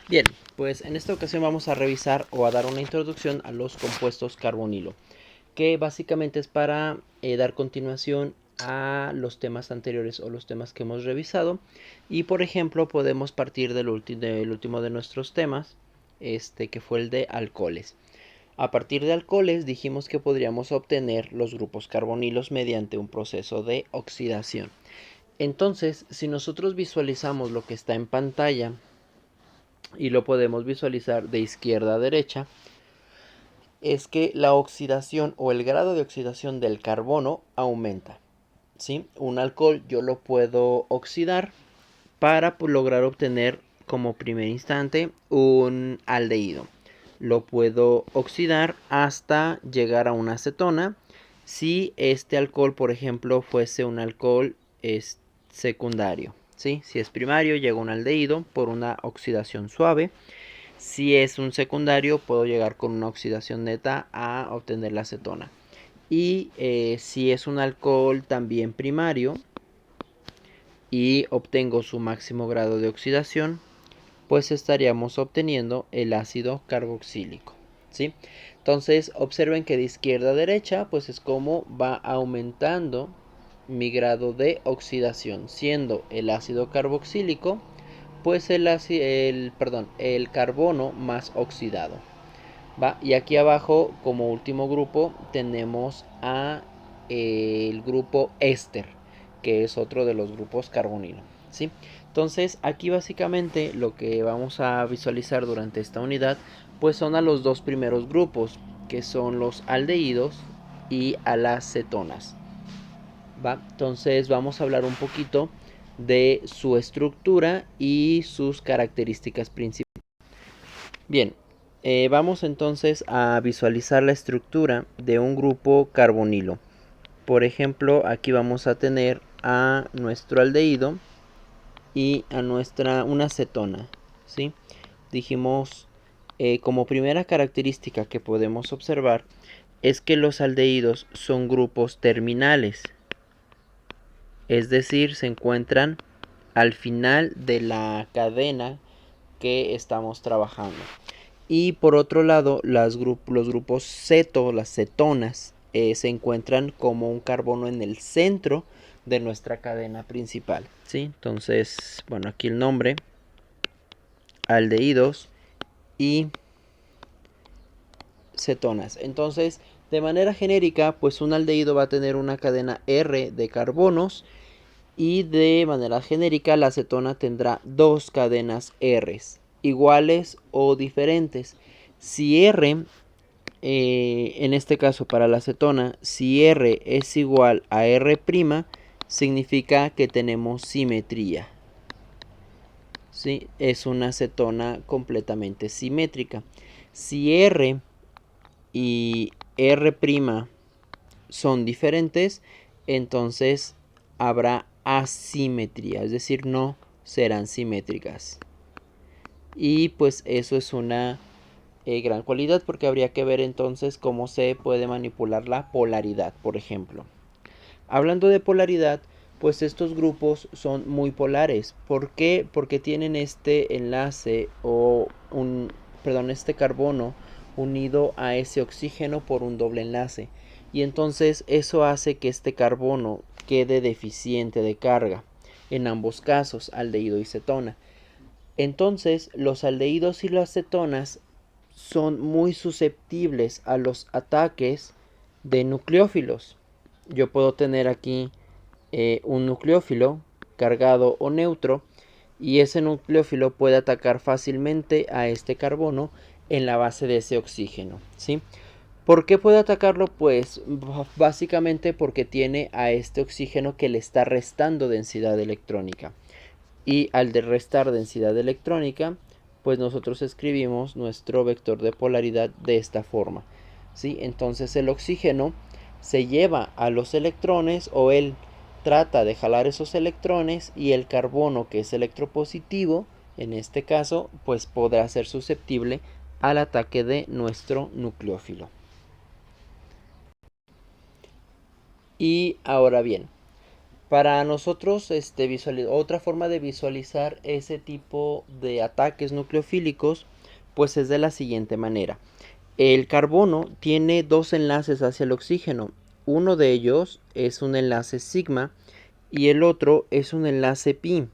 Bien, pues en esta ocasión vamos a revisar o a dar una introducción a los compuestos carbonilo, que básicamente es para dar continuación a los temas anteriores o los temas que hemos revisado. Y por ejemplo podemos partir del último de nuestros temas, que fue el de alcoholes. A partir de alcoholes dijimos que podríamos obtener los grupos carbonilos mediante un proceso de oxidación. Entonces, si nosotros visualizamos lo que está en pantalla y lo podemos visualizar de izquierda a derecha, es que la oxidación o el grado de oxidación del carbono aumenta. ¿Sí? Un alcohol yo lo puedo oxidar para lograr obtener como primer instante un aldehído. Lo puedo oxidar hasta llegar a una acetona si este alcohol, por ejemplo, fuese un alcohol secundario. ¿Sí? Si es primario, llega un aldehído por una oxidación suave. Si es un secundario, puedo llegar con una oxidación neta a obtener la acetona. Y si es un alcohol también primario y obtengo su máximo grado de oxidación, pues estaríamos obteniendo el ácido carboxílico. ¿Sí? Entonces observen que de izquierda a derecha pues es como va aumentando mi grado de oxidación, siendo el ácido carboxílico pues el carbono más oxidado. ¿Va? Y aquí abajo como último grupo tenemos el grupo éster, que es otro de los grupos carbonilo. ¿Sí? Entonces aquí básicamente lo que vamos a visualizar durante esta unidad pues son a los dos primeros grupos, que son los aldehídos y a las cetonas. ¿Va? Entonces vamos a hablar un poquito de su estructura y sus características principales. Bien, vamos entonces a visualizar la estructura de un grupo carbonilo. Por ejemplo, aquí vamos a tener a nuestro aldehído y a una cetona. ¿Sí? Dijimos, como primera característica que podemos observar es que los aldehídos son grupos terminales. Es decir, se encuentran al final de la cadena que estamos trabajando. Y por otro lado, los grupos ceto, las cetonas, se encuentran como un carbono en el centro de nuestra cadena principal. ¿Sí? Entonces, bueno, aquí el nombre, aldehídos y cetonas. Entonces, de manera genérica, pues un aldehído va a tener una cadena R de carbonos y de manera genérica la acetona tendrá dos cadenas R iguales o diferentes. Si R, en este caso para la acetona, si R es igual a R', significa que tenemos simetría. ¿Sí? Es una acetona completamente simétrica. Si R y R' son diferentes, entonces habrá asimetría, es decir, no serán simétricas. Y pues eso es una gran cualidad, porque habría que ver entonces cómo se puede manipular la polaridad, por ejemplo. Hablando de polaridad, pues estos grupos son muy polares. ¿Por qué? Porque tienen este enlace este carbono unido a ese oxígeno por un doble enlace. Y entonces eso hace que este carbono quede deficiente de carga en ambos casos, aldehído y cetona. Entonces, los aldehídos y las cetonas son muy susceptibles a los ataques de nucleófilos. Yo puedo tener aquí un nucleófilo cargado o neutro, y ese nucleófilo puede atacar fácilmente a este carbono en la base de ese oxígeno. ¿Sí? ¿Por qué puede atacarlo? Pues básicamente porque tiene a este oxígeno que le está restando densidad electrónica. Y al de restar densidad electrónica, pues nosotros escribimos nuestro vector de polaridad de esta forma. ¿Sí? Entonces el oxígeno se lleva a los electrones, o él trata de jalar esos electrones, y el carbono, que es electropositivo, en este caso, pues podrá ser susceptible al ataque de nuestro nucleófilo. Y ahora bien, Para nosotros, otra forma de visualizar ese tipo de ataques nucleofílicos, pues es de la siguiente manera. El carbono tiene dos enlaces hacia el oxígeno. Uno de ellos es un enlace sigma y el otro es un enlace pi.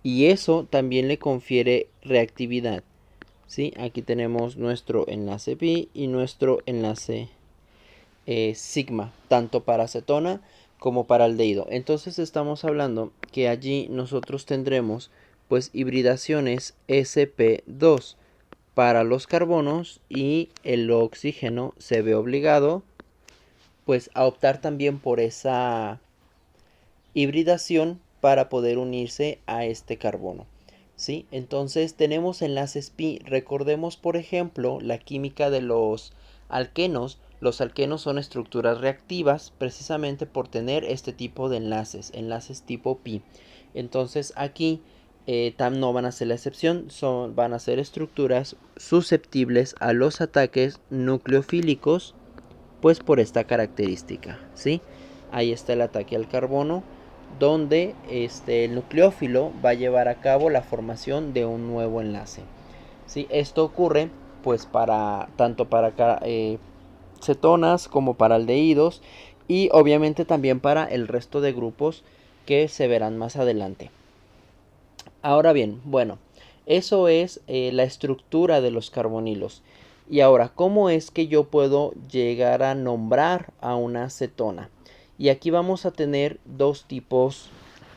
Y eso también le confiere reactividad. ¿Sí? Aquí tenemos nuestro enlace pi y nuestro enlace sigma, tanto para acetona como para aldehído. Entonces estamos hablando que allí nosotros tendremos pues hibridaciones sp2 para los carbonos y el oxígeno se ve obligado pues a optar también por esa hibridación para poder unirse a este carbono. ¿Sí? Entonces tenemos enlaces pi. Recordemos, por ejemplo, la química de los alquenos. Los alquenos son estructuras reactivas precisamente por tener este tipo de enlaces, enlaces tipo pi. Entonces aquí no van a ser la excepción, van a ser estructuras susceptibles a los ataques nucleofílicos, pues por esta característica, ¿sí? Ahí está el ataque al carbono, donde el nucleófilo va a llevar a cabo la formación de un nuevo enlace. ¿Sí? Esto ocurre pues para tanto para cetonas como para aldehídos y obviamente también para el resto de grupos que se verán más adelante. Ahora bien, bueno, eso es la estructura de los carbonilos. Y ahora, ¿cómo es que yo puedo llegar a nombrar a una cetona? Y aquí vamos a tener dos tipos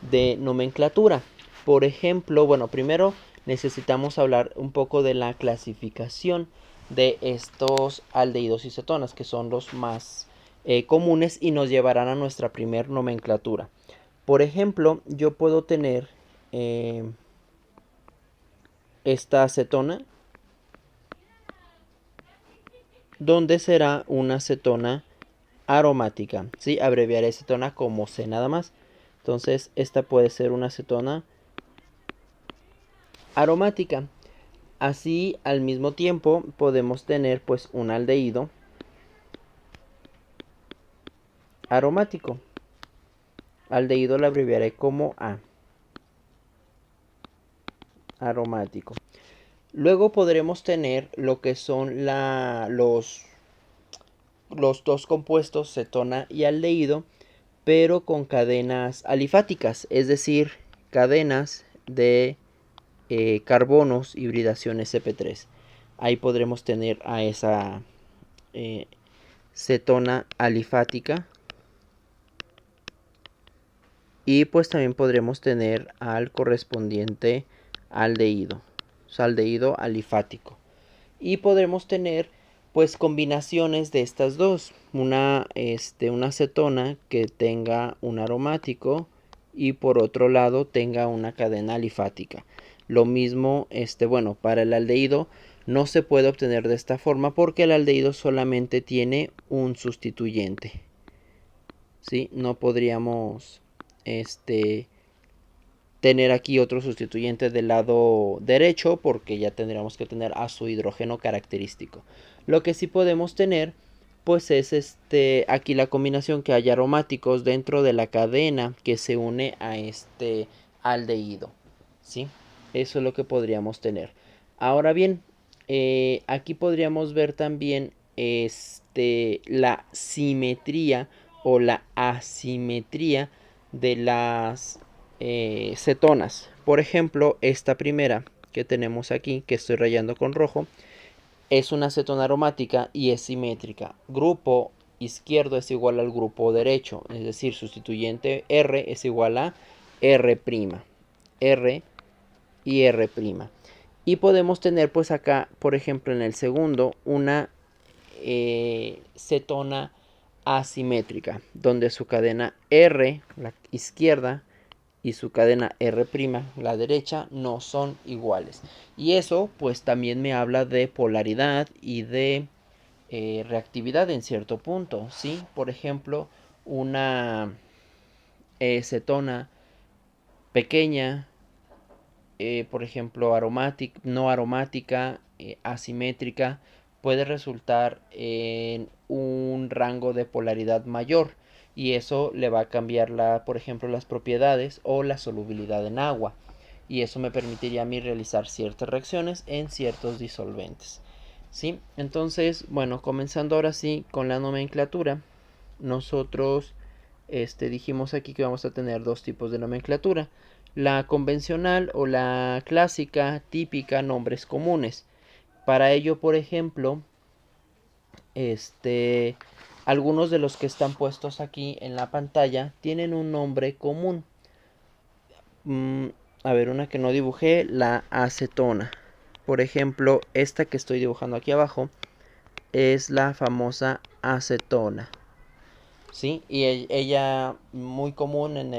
de nomenclatura. Por ejemplo, bueno, primero necesitamos hablar un poco de la clasificación de estos aldehídos y cetonas, que son los más comunes y nos llevarán a nuestra primer nomenclatura. Por ejemplo, yo puedo tener eh, esta acetona, donde será una acetona aromática. ¿Sí? Abreviaré acetona como C nada más. Entonces, esta puede ser una acetona aromática. Así, al mismo tiempo, podemos tener pues un aldehído aromático. Aldehído lo abreviaré como A, aromático. Luego podremos tener lo que son los dos compuestos cetona y aldehído, pero con cadenas alifáticas, es decir, cadenas de carbonos hibridación sp3. Ahí podremos tener a esa cetona alifática y pues también podremos tener al correspondiente aldehído, o sea, aldehído alifático. Y podremos tener pues combinaciones de estas dos, una acetona que tenga un aromático y por otro lado tenga una cadena alifática. Lo mismo, bueno, para el aldehído no se puede obtener de esta forma porque el aldehído solamente tiene un sustituyente. ¿Sí? No podríamos tener aquí otro sustituyente del lado derecho porque ya tendríamos que tener a su hidrógeno característico. Lo que sí podemos tener pues es aquí la combinación que haya aromáticos dentro de la cadena que se une a este aldehído, ¿sí? Eso es lo que podríamos tener. Ahora bien, aquí podríamos ver también la simetría o la asimetría de las cetonas. Por ejemplo, esta primera que tenemos aquí, que estoy rayando con rojo, es una cetona aromática y es simétrica. Grupo izquierdo es igual al grupo derecho, es decir, sustituyente R es igual a R', R y R'. Y podemos tener pues acá, por ejemplo, en el segundo, una cetona asimétrica, donde su cadena R, la izquierda, y su cadena R', la derecha, no son iguales. Y eso pues también me habla de polaridad y de reactividad en cierto punto, ¿sí? Por ejemplo, una cetona pequeña, por ejemplo, no aromática, asimétrica, puede resultar en un rango de polaridad mayor y eso le va a cambiar por ejemplo, las propiedades o la solubilidad en agua, y eso me permitiría a mí realizar ciertas reacciones en ciertos disolventes. ¿Sí? Entonces, bueno, comenzando ahora sí con la nomenclatura, nosotros dijimos aquí que vamos a tener dos tipos de nomenclatura: la convencional o la clásica, típica, nombres comunes. Para ello, por ejemplo, algunos de los que están puestos aquí en la pantalla tienen un nombre común. A ver, una que no dibujé, la acetona. Por ejemplo, esta que estoy dibujando aquí abajo es la famosa acetona. ¿Sí? Y ella muy común en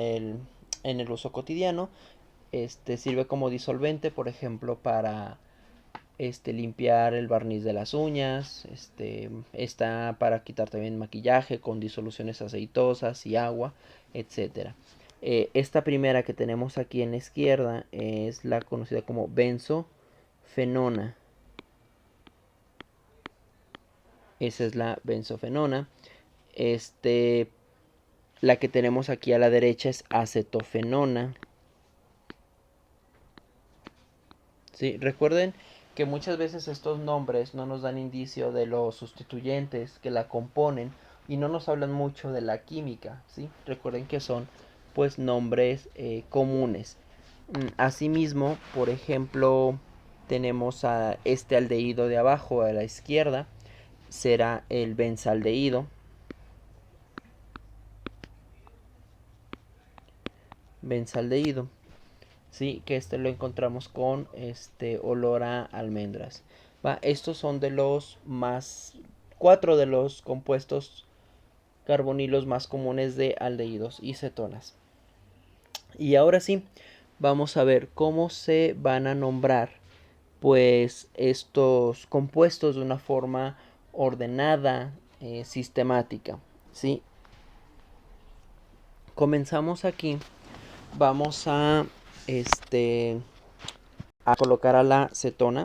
el uso cotidiano. Sirve como disolvente, por ejemplo, para limpiar el barniz de las uñas. Está para quitar también maquillaje con disoluciones aceitosas y agua, etcétera. Esta primera que tenemos aquí en la izquierda es la conocida como benzofenona. Esa es la benzofenona. La que tenemos aquí a la derecha es acetofenona. ¿Sí? Recuerden que muchas veces estos nombres no nos dan indicio de los sustituyentes que la componen y no nos hablan mucho de la química. ¿Sí? Recuerden que son pues nombres comunes. Asimismo, por ejemplo, tenemos a este aldehído de abajo a la izquierda, será el benzaldehído. Benzaldehído. Sí, que lo encontramos con olor a almendras. ¿Va? Estos son de los más, cuatro de los compuestos carbonilos más comunes de aldehídos y cetonas. Y ahora sí, vamos a ver cómo se van a nombrar pues estos compuestos de una forma ordenada, sistemática. ¿Sí? Comenzamos aquí. Vamos a colocar a la cetona.